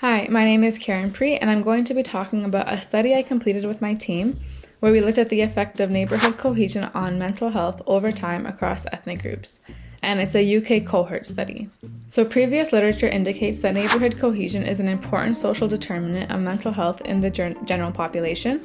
Hi, my name is Karanpreet, and I'm going to be talking about a study I completed with my team where we looked at the effect of neighborhood cohesion on mental health over time across ethnic groups. And it's a UK cohort study. So, previous literature indicates that neighborhood cohesion is an important social determinant of mental health in the general population.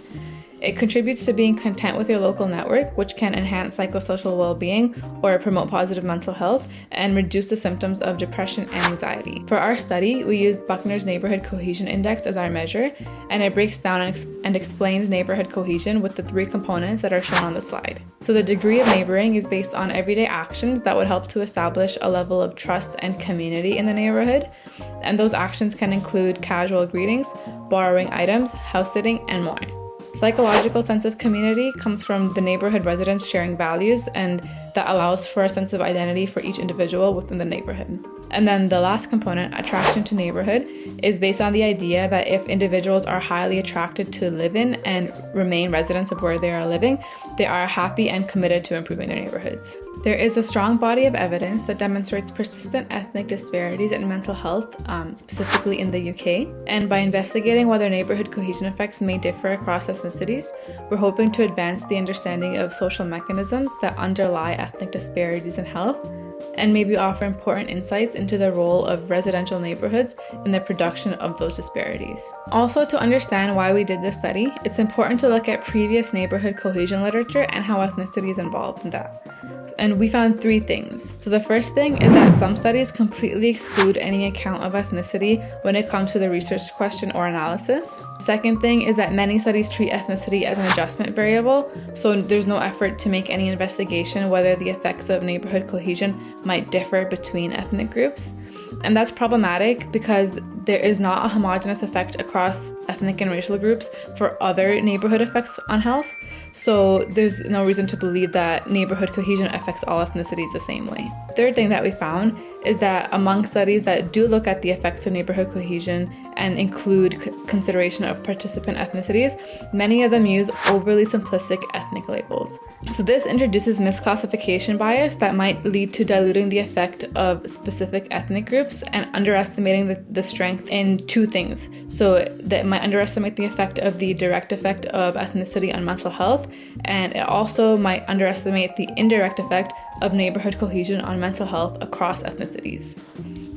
It contributes to being content with your local network, which can enhance psychosocial well-being or promote positive mental health and reduce the symptoms of depression and anxiety. For our study, we used Buckner's Neighborhood Cohesion Index as our measure, and it breaks down and explains neighborhood cohesion with the three components that are shown on the slide. So the degree of neighboring is based on everyday actions that would help to establish a level of trust and community in the neighborhood, and those actions can include casual greetings, borrowing items, house sitting, and more. Psychological sense of community comes from the neighborhood residents sharing values, and that allows for a sense of identity for each individual within the neighborhood. And then the last component, attraction to neighborhood, is based on the idea that if individuals are highly attracted to live in and remain residents of where they are living, they are happy and committed to improving their neighborhoods. There is a strong body of evidence that demonstrates persistent ethnic disparities in mental health, specifically in the UK. And by investigating whether neighborhood cohesion effects may differ across ethnicities, we're hoping to advance the understanding of social mechanisms that underlie ethnic disparities in health, and maybe offer important insights into the role of residential neighborhoods in the production of those disparities. Also, to understand why we did this study, it's important to look at previous neighborhood cohesion literature and how ethnicity is involved in that. And we found three things. So the first thing is that some studies completely exclude any account of ethnicity when it comes to the research question or analysis. Second thing is that many studies treat ethnicity as an adjustment variable, so there's no effort to make any investigation whether the effects of neighborhood cohesion might differ between ethnic groups. And that's problematic because there is not a homogeneous effect across ethnic and racial groups for other neighborhood effects on health. So there's no reason to believe that neighborhood cohesion affects all ethnicities the same way. Third thing that we found is that among studies that do look at the effects of neighborhood cohesion and include consideration of participant ethnicities, many of them use overly simplistic ethnic labels. So this introduces misclassification bias that might lead to diluting the effect of specific ethnic groups and underestimating the strength in two things. So that might underestimate the effect of the direct effect of ethnicity on mental health, and it also might underestimate the indirect effect of neighborhood cohesion on mental health across ethnicities.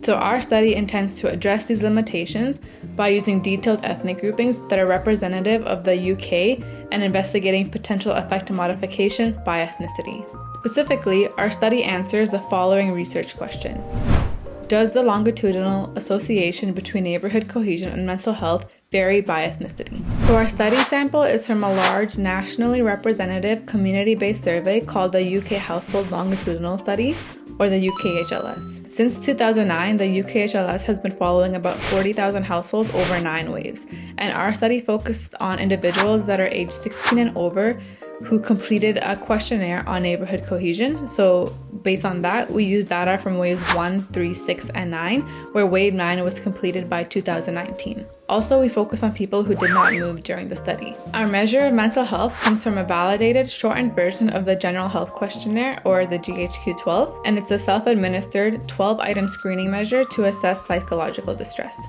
So our study intends to address these limitations by using detailed ethnic groupings that are representative of the UK and investigating potential effect modification by ethnicity. Specifically, our study answers the following research question. Does the longitudinal association between neighborhood cohesion and mental health vary by ethnicity? So our study sample is from a large nationally representative community-based survey called the UK Household Longitudinal Study, or the UKHLS. Since 2009, the UKHLS has been following about 40,000 households over 9 waves, and our study focused on individuals that are aged 16 and over who completed a questionnaire on neighborhood cohesion. So based on that, we used data from waves 1, 3, 6, and 9, where wave 9 was completed by 2019. Also, we focus on people who did not move during the study. Our measure of mental health comes from a validated, shortened version of the General Health Questionnaire, or the GHQ-12, and it's a self-administered 12-item screening measure to assess psychological distress.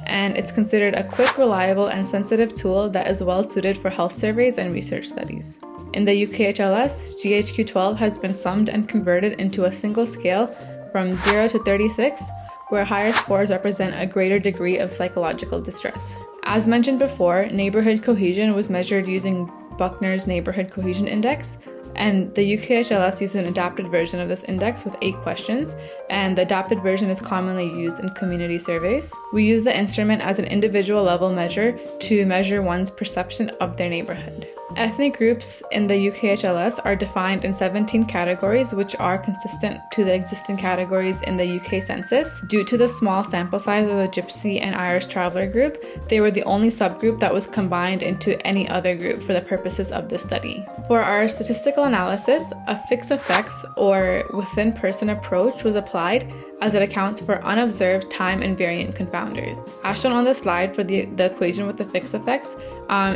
And it's considered a quick, reliable, and sensitive tool that is well suited for health surveys and research studies. In the UKHLS, GHQ-12 has been summed and converted into a single scale from 0 to 36, where higher scores represent a greater degree of psychological distress. As mentioned before, neighborhood cohesion was measured using Buckner's Neighborhood Cohesion Index, and the UKHLS uses an adapted version of this index with 8 questions, and the adapted version is commonly used in community surveys. We use the instrument as an individual level measure to measure one's perception of their neighborhood. Ethnic groups in the UKHLS are defined in 17 categories, which are consistent to the existing categories in the UK census. Due to the small sample size of the Gypsy and Irish traveller group, they were the only subgroup that was combined into any other group for the purposes of the study. For our statistical analysis, a fixed effects or within person approach was applied, as it accounts for unobserved time invariant confounders. As shown on the slide for the equation with the fixed effects,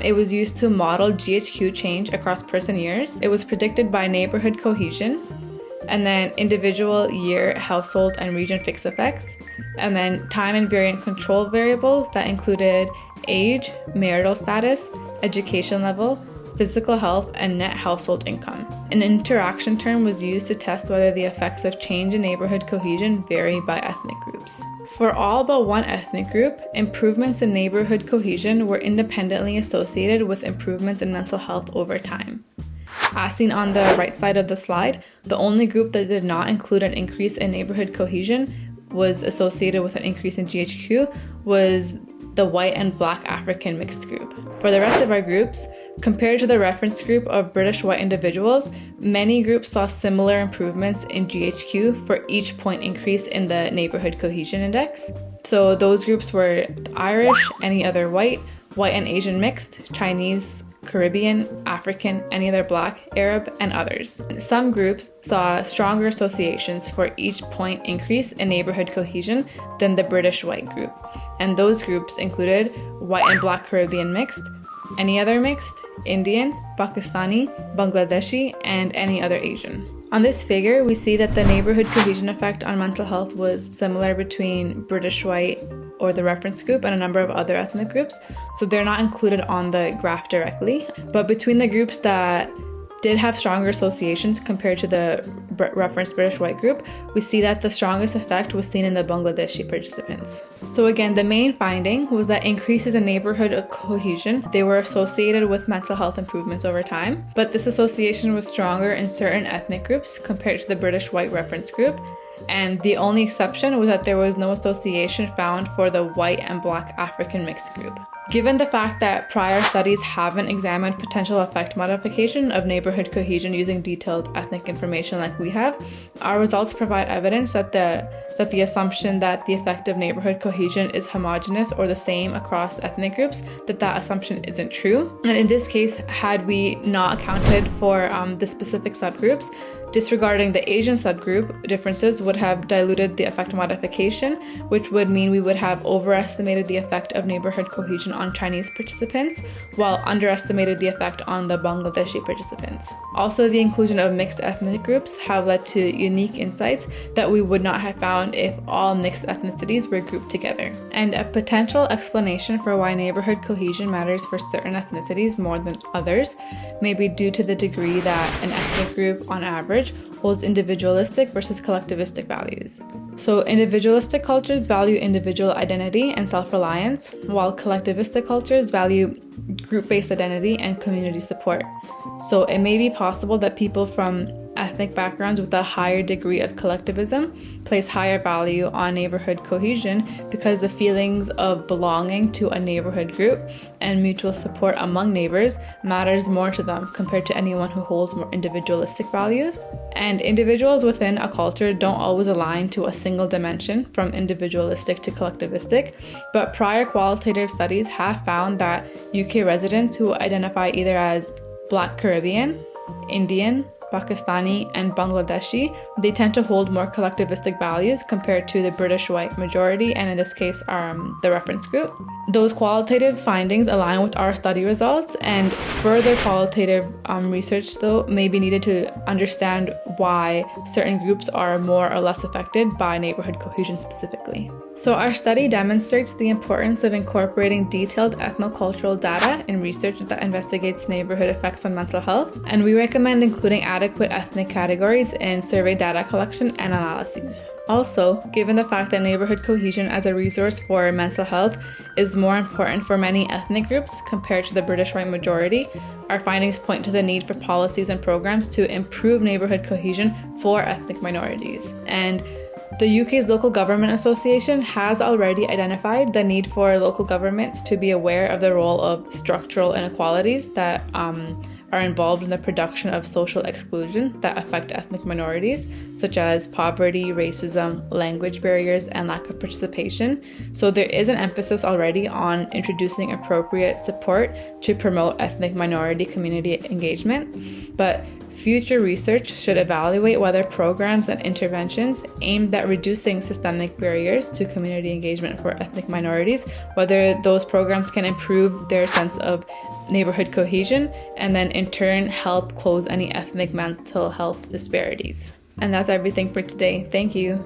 it was used to model GHQ change across person years. It was predicted by neighborhood cohesion, and then individual, year, household, and region fixed effects, and then time invariant control variables that included age, marital status, education level, physical health, and net household income. An interaction term was used to test whether the effects of change in neighborhood cohesion vary by ethnic groups. For all but one ethnic group, improvements in neighborhood cohesion were independently associated with improvements in mental health over time. As seen on the right side of the slide, the only group that did not include an increase in neighborhood cohesion was associated with an increase in GHQ was the white and black African mixed group. For the rest of our groups, compared to the reference group of British white individuals, many groups saw similar improvements in GHQ for each point increase in the neighborhood cohesion index. So those groups were Irish, any other white and Asian mixed, Chinese, Caribbean, African, any other black, Arab, and others. Some groups saw stronger associations for each point increase in neighborhood cohesion than the British white group. And those groups included white and black Caribbean mixed, any other mixed, Indian, Pakistani, Bangladeshi, and any other Asian. On this figure, we see that the neighborhood cohesion effect on mental health was similar between British white or the reference group and a number of other ethnic groups, so they're not included on the graph directly. But between the groups that did have stronger associations compared to the reference British white group, we see that the strongest effect was seen in the Bangladeshi participants. So again, the main finding was that increases in neighborhood cohesion, they were associated with mental health improvements over time, but this association was stronger in certain ethnic groups compared to the British white reference group, and the only exception was that there was no association found for the white and black African mixed group. Given the fact that prior studies haven't examined potential effect modification of neighborhood cohesion using detailed ethnic information like we have, our results provide evidence that the assumption that the effect of neighborhood cohesion is homogeneous or the same across ethnic groups, that assumption isn't true. And in this case, had we not accounted for the specific subgroups, disregarding the Asian subgroup differences would have diluted the effect modification, which would mean we would have overestimated the effect of neighborhood cohesion on Chinese participants, while underestimated the effect on the Bangladeshi participants. Also, the inclusion of mixed ethnic groups have led to unique insights that we would not have found if all mixed ethnicities were grouped together. And a potential explanation for why neighborhood cohesion matters for certain ethnicities more than others may be due to the degree that an ethnic group, on average, holds individualistic versus collectivistic values. So individualistic cultures value individual identity and self-reliance, while collectivistic cultures value group-based identity and community support. So it may be possible that people from ethnic backgrounds with a higher degree of collectivism place higher value on neighborhood cohesion because the feelings of belonging to a neighborhood group and mutual support among neighbors matters more to them compared to anyone who holds more individualistic values. And individuals within a culture don't always align to a single dimension from individualistic to collectivistic, but prior qualitative studies have found that UK residents who identify either as Black Caribbean, Indian, Pakistani, and Bangladeshi, they tend to hold more collectivistic values compared to the British white majority, and in this case, the reference group. Those qualitative findings align with our study results, and further qualitative research, though, may be needed to understand why certain groups are more or less affected by neighborhood cohesion specifically. So our study demonstrates the importance of incorporating detailed ethnocultural data in research that investigates neighborhood effects on mental health, and we recommend including adequate ethnic categories in survey data collection and analyses. Also, given the fact that neighborhood cohesion as a resource for mental health is more important for many ethnic groups compared to the British white majority, our findings point to the need for policies and programs to improve neighborhood cohesion for ethnic minorities. And the UK's Local Government Association has already identified the need for local governments to be aware of the role of structural inequalities that are involved in the production of social exclusion that affect ethnic minorities, such as poverty, racism, language barriers, and lack of participation. So there is an emphasis already on introducing appropriate support to promote ethnic minority community engagement, but future research should evaluate whether programs and interventions aimed at reducing systemic barriers to community engagement for ethnic minorities, whether those programs can improve their sense of neighborhood cohesion and then in turn help close any ethnic mental health disparities. And that's everything for today. Thank you.